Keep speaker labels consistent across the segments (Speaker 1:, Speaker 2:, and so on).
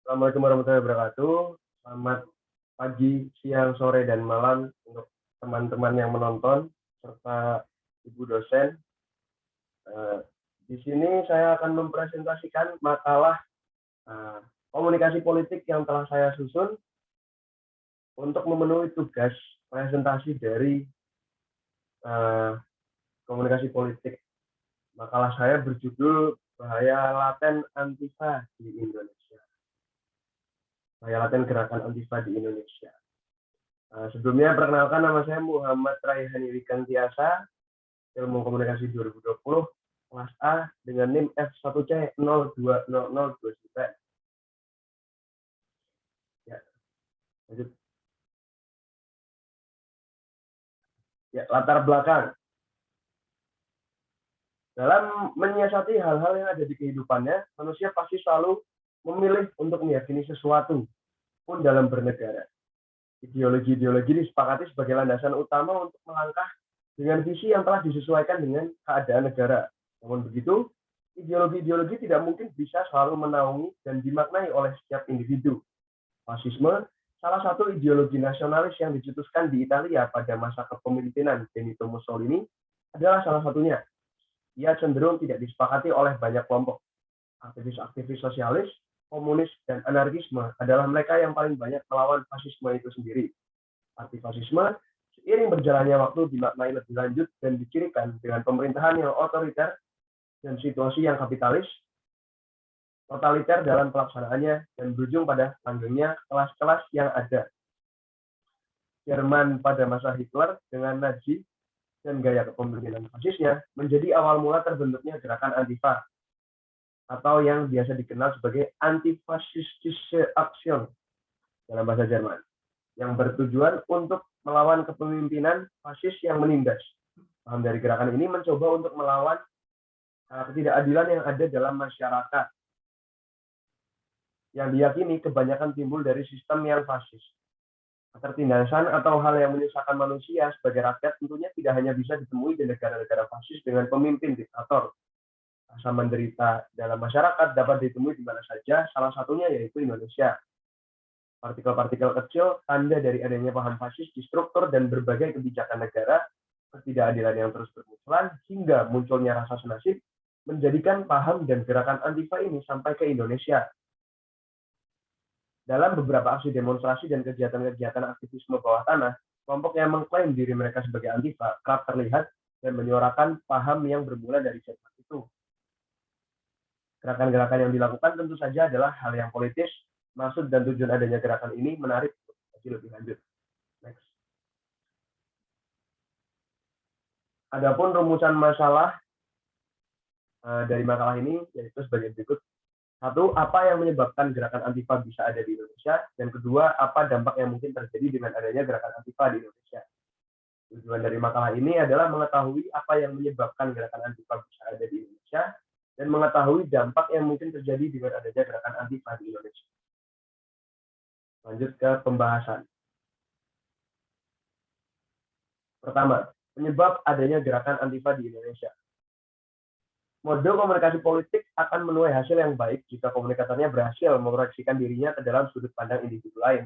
Speaker 1: Assalamualaikum warahmatullahi wabarakatuh. Selamat pagi, siang, sore, dan malam untuk teman-teman yang menonton serta ibu dosen. Di sini saya akan mempresentasikan makalah komunikasi politik yang telah saya susun untuk memenuhi tugas presentasi dari komunikasi politik. Makalah saya berjudul Bahaya Laten Antifa di Indonesia. Bahaya laten gerakan Antifa di Indonesia. Sebelumnya perkenalkan, nama saya Muhammad Raihani Wikantiasa, Ilmu Komunikasi 2020, kelas A dengan NIM F1C020029. Ya, lanjut. Ya, latar belakang. Dalam menyiasati hal-hal yang ada di kehidupannya, manusia pasti selalu memilih untuk meyakini sesuatu pun dalam bernegara. Ideologi-ideologi disepakati sebagai landasan utama untuk melangkah dengan visi yang telah disesuaikan dengan keadaan negara. Namun begitu, ideologi-ideologi tidak mungkin bisa selalu menaungi dan dimaknai oleh setiap individu. Fasisme, salah satu ideologi nasionalis yang dicetuskan di Italia pada masa kepemimpinan Benito Mussolini, adalah salah satunya. Ia cenderung tidak disepakati oleh banyak kelompok. Aktivis-aktivis sosialis, komunis, dan anarkisme adalah mereka yang paling banyak melawan fasisme itu sendiri. Arti fasisme, seiring berjalannya waktu dimaknai lebih lanjut dan dicirikan dengan pemerintahan yang otoriter dan situasi yang kapitalis, totaliter dalam pelaksanaannya, dan berujung pada langgengnya kelas-kelas yang ada. Jerman pada masa Hitler dengan Nazi dan gaya kepemimpinan fasisnya menjadi awal mula terbentuknya gerakan Antifa, atau yang biasa dikenal sebagai Antifaschistische Aktion dalam bahasa Jerman, yang bertujuan untuk melawan kepemimpinan fasis yang menindas. Paham dari gerakan ini mencoba untuk melawan ketidakadilan yang ada dalam masyarakat, yang diyakini kebanyakan timbul dari sistem yang fasis. Ketertindasan atau hal yang menyusahkan manusia sebagai rakyat tentunya tidak hanya bisa ditemui di negara-negara fasis dengan pemimpin diktator. Rasa menderita dalam masyarakat dapat ditemui di mana saja, salah satunya yaitu Indonesia. Partikel-partikel kecil, tanda dari adanya paham fasis di struktur dan berbagai kebijakan negara, ketidakadilan yang terus bermunculan, hingga munculnya rasa senasib, menjadikan paham dan gerakan Antifa ini sampai ke Indonesia. Dalam beberapa aksi demonstrasi dan kegiatan-kegiatan aktivisme bawah tanah, kelompok yang mengklaim diri mereka sebagai Antifa kerap terlihat dan menyuarakan paham yang bermula dari Jerman itu. Gerakan-gerakan yang dilakukan tentu saja adalah hal yang politis. Maksud dan tujuan adanya gerakan ini menarik untuk dikaji lebih lanjut. Next. Adapun rumusan masalah dari makalah ini yaitu sebagai berikut. Satu, apa yang menyebabkan gerakan Antifa bisa ada di Indonesia? Dan kedua, apa dampak yang mungkin terjadi dengan adanya gerakan Antifa di Indonesia? Tujuan dari makalah ini adalah mengetahui apa yang menyebabkan gerakan Antifa bisa ada di Indonesia dan mengetahui dampak yang mungkin terjadi dengan adanya gerakan Antifa di Indonesia. Lanjut ke pembahasan. Pertama, penyebab adanya gerakan Antifa di Indonesia. Mode komunikasi politik akan menuai hasil yang baik jika komunikatornya berhasil memproyeksikan dirinya ke dalam sudut pandang individu lain.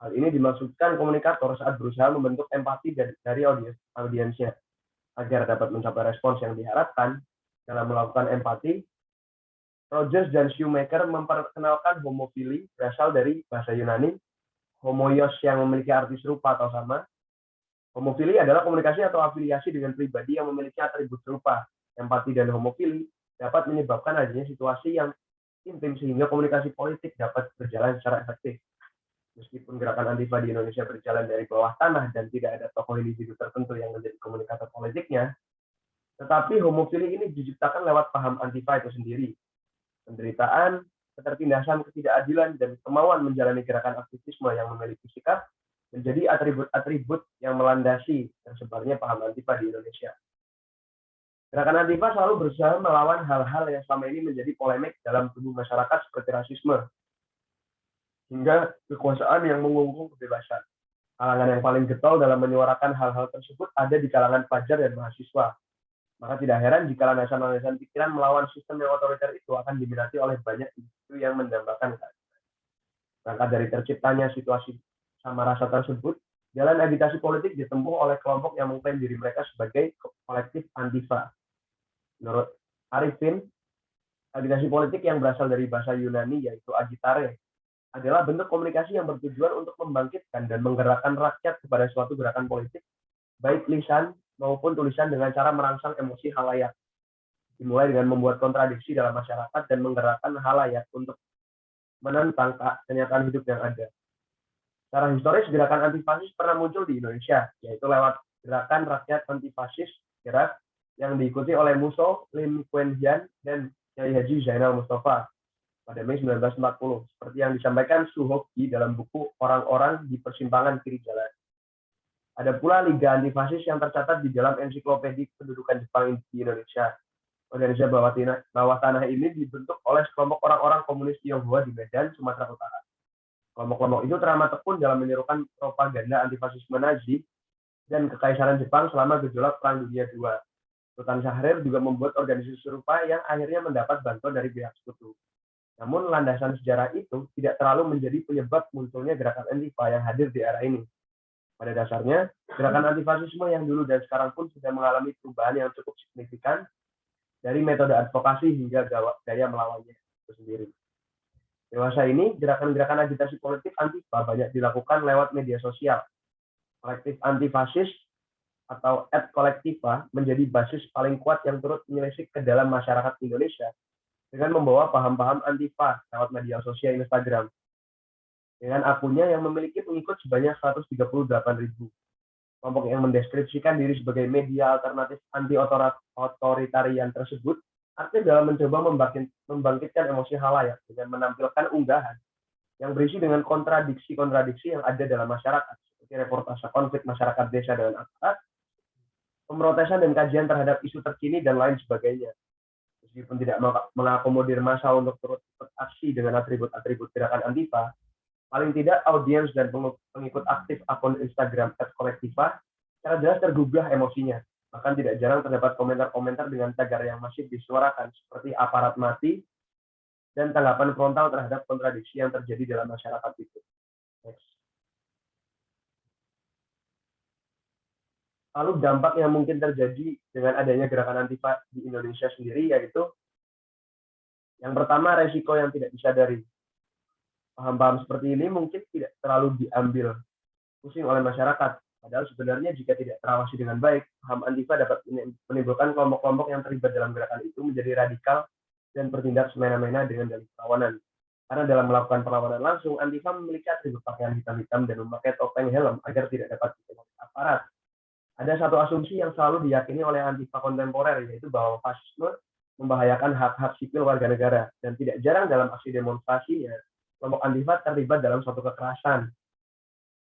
Speaker 1: Hal ini dimaksudkan komunikator saat berusaha membentuk empati dari audiensnya. Agar dapat mencapai respons yang diharapkan dalam melakukan empati, Rogers dan Shoemaker memperkenalkan homofili berasal dari bahasa Yunani, homoios yang memiliki arti serupa atau sama. Homofili adalah komunikasi atau afiliasi dengan pribadi yang memiliki atribut serupa. Empati dan homofili dapat menyebabkan adanya situasi yang intim sehingga komunikasi politik dapat berjalan secara efektif. Meskipun gerakan Antifa di Indonesia berjalan dari bawah tanah dan tidak ada tokoh individu tertentu yang menjadi komunikator politiknya, tetapi homofili ini diciptakan lewat paham Antifa itu sendiri. Penderitaan, ketertindasan, ketidakadilan, dan kemauan menjalani gerakan aktivisme yang memiliki sikap menjadi atribut-atribut yang melandasi tersebarnya paham Antifa di Indonesia. Gerakan Antifa selalu berusaha melawan hal-hal yang selama ini menjadi polemik dalam tubuh masyarakat seperti rasisme, hingga kekuasaan yang mengungkung kebebasan. Kalangan yang paling getol dalam menyuarakan hal-hal tersebut ada di kalangan pelajar dan mahasiswa. Maka tidak heran jika landasan-landasan pikiran melawan sistem yang otoriter itu akan diminati oleh banyak individu yang mendambakan keadilan. Berangkat dari terciptanya situasi sama rasa tersebut, jalan agitasi politik ditempuh oleh kelompok yang mengklaim diri mereka sebagai kolektif Antifa. Menurut Arifin, agitasi politik yang berasal dari bahasa Yunani yaitu agitare adalah bentuk komunikasi yang bertujuan untuk membangkitkan dan menggerakkan rakyat kepada suatu gerakan politik, baik lisan maupun tulisan dengan cara merangsang emosi khalayak. Dimulai dengan membuat kontradiksi dalam masyarakat dan menggerakkan khalayak untuk menentang kenyataan hidup yang ada. Secara historis, gerakan antifasis pernah muncul di Indonesia, yaitu lewat gerakan rakyat antifasis gerak yang diikuti oleh Musso, Lim Kuan Hian, dan Kiai Haji Zainal Mustafa pada Mei 1940, seperti yang disampaikan Suhoki dalam buku Orang-orang di Persimpangan Kiri Jalan. Ada pula Liga Antifasis yang tercatat di dalam ensiklopedi pendudukan Jepang di Indonesia. Organisasi bawah tanah ini dibentuk oleh sekelompok orang-orang komunis Tionghoa di Medan, Sumatera Utara. Kelompok-kelompok itu teramat tekun dalam menyerukan propaganda antifasisme Nazi dan kekaisaran Jepang selama gejolak Perang Dunia II. Sultan Syahrir juga membuat organisasi serupa yang akhirnya mendapat bantuan dari pihak sekutu. Namun landasan sejarah itu tidak terlalu menjadi penyebab munculnya gerakan Antifa yang hadir di era ini. Pada dasarnya, gerakan antifasisme yang dulu dan sekarang pun sudah mengalami perubahan yang cukup signifikan dari metode advokasi hingga gaya melawannya itu sendiri. Dewasa ini, gerakan-gerakan agitasi politik Antifa banyak dilakukan lewat media sosial. Kolektif antifasis atau @kolektiva menjadi basis paling kuat yang turut menyelesik ke dalam masyarakat Indonesia dengan membawa paham-paham Antifa lewat media sosial Instagram. Dengan akunnya yang memiliki pengikut sebanyak 138.000. Kelompok yang mendeskripsikan diri sebagai media alternatif anti-otoritarian tersebut artinya dalam mencoba membangkitkan emosi khalayak dengan menampilkan unggahan yang berisi dengan kontradiksi-kontradiksi yang ada dalam masyarakat, seperti reportase konflik masyarakat desa dengan aparat, pemrotesan dan kajian terhadap isu terkini, dan lain sebagainya. Meskipun tidak mengakomodir massa untuk turut beraksi dengan atribut-atribut gerakan Antifa, paling tidak audiens dan pengikut aktif akun Instagram @kolektiva secara jelas tergugah emosinya. Bahkan tidak jarang terdapat komentar-komentar dengan tagar yang masih disuarakan seperti aparat mati dan tanggapan frontal terhadap kontradiksi yang terjadi dalam masyarakat itu. Next. Lalu dampak yang mungkin terjadi dengan adanya gerakan Antifa di Indonesia sendiri yaitu yang pertama, resiko yang tidak disadari. Paham-paham seperti ini mungkin tidak terlalu diambil pusing oleh masyarakat. Padahal sebenarnya jika tidak terawasi dengan baik, paham Antifa dapat menimbulkan kelompok-kelompok yang terlibat dalam gerakan itu menjadi radikal dan bertindak semena-mena dengan dalih perlawanan. Karena dalam melakukan perlawanan langsung, Antifa memiliki atribut pakaian hitam-hitam dan memakai topeng helm agar tidak dapat ditentukan aparat. Ada satu asumsi yang selalu diyakini oleh Antifa kontemporer, yaitu bahwa fasisme membahayakan hak-hak sipil warga negara, dan tidak jarang dalam aksi demonstrasinya, kelompok Antifa terlibat dalam suatu kekerasan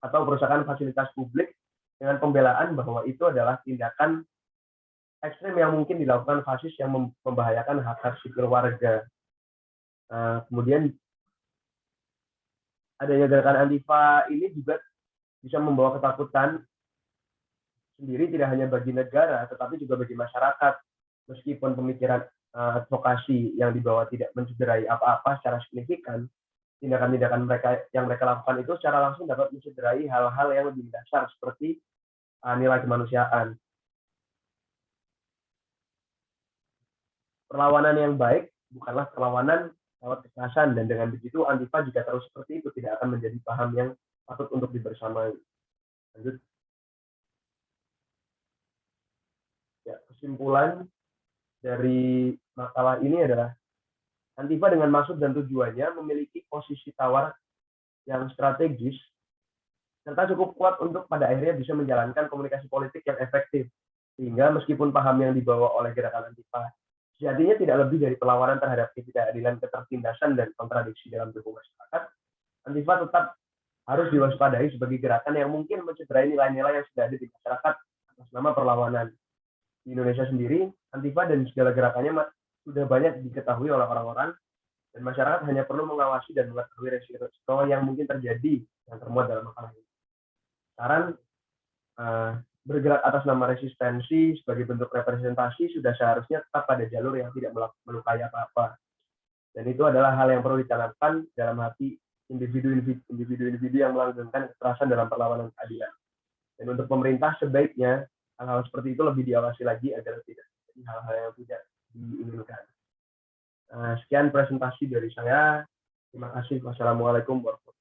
Speaker 1: atau perusakan fasilitas publik dengan pembelaan bahwa itu adalah tindakan ekstrem yang mungkin dilakukan fasis yang membahayakan hak-hak sipil warga. Kemudian adanya gerakan Antifa ini juga bisa membawa ketakutan sendiri tidak hanya bagi negara, tetapi juga bagi masyarakat. Meskipun pemikiran advokasi yang dibawa tidak mencederai apa-apa secara signifikan, tindakan-tindakan yang mereka lakukan itu secara langsung dapat mencederai hal-hal yang lebih dasar seperti nilai kemanusiaan. Perlawanan yang baik bukanlah perlawanan lewat kekerasan, dan dengan begitu Antifa jika terus seperti itu tidak akan menjadi paham yang patut untuk dibersamai. Lanjut. Ya, kesimpulan dari makalah ini adalah Antifa dengan maksud dan tujuannya memiliki posisi tawar yang strategis serta cukup kuat untuk pada akhirnya bisa menjalankan komunikasi politik yang efektif. Sehingga meskipun paham yang dibawa oleh gerakan Antifa sejatinya tidak lebih dari perlawanan terhadap ketidakadilan, ketertindasan, dan kontradiksi dalam tubuh masyarakat, Antifa tetap harus diwaspadai sebagai gerakan yang mungkin mencederai nilai-nilai yang sudah ada di masyarakat atas nama perlawanan. Di Indonesia sendiri, Antifa dan segala gerakannya sudah banyak diketahui oleh orang-orang, dan masyarakat hanya perlu mengawasi dan mengetahui resiko yang mungkin terjadi yang termuat dalam makalah ini. Saran bergerak atas nama resistensi sebagai bentuk representasi sudah seharusnya tetap pada jalur yang tidak melukai apa-apa. Dan itu adalah hal yang perlu ditanamkan dalam hati individu-individu yang melanggengkan kekerasan dalam perlawanan keadilan. Dan untuk pemerintah sebaiknya hal-hal seperti itu lebih diawasi lagi agar tidak terjadi hal-hal yang tidak diinginkan. Sekian presentasi dari saya. Terima kasih. Wassalamualaikum warahmatullahi wabarakatuh.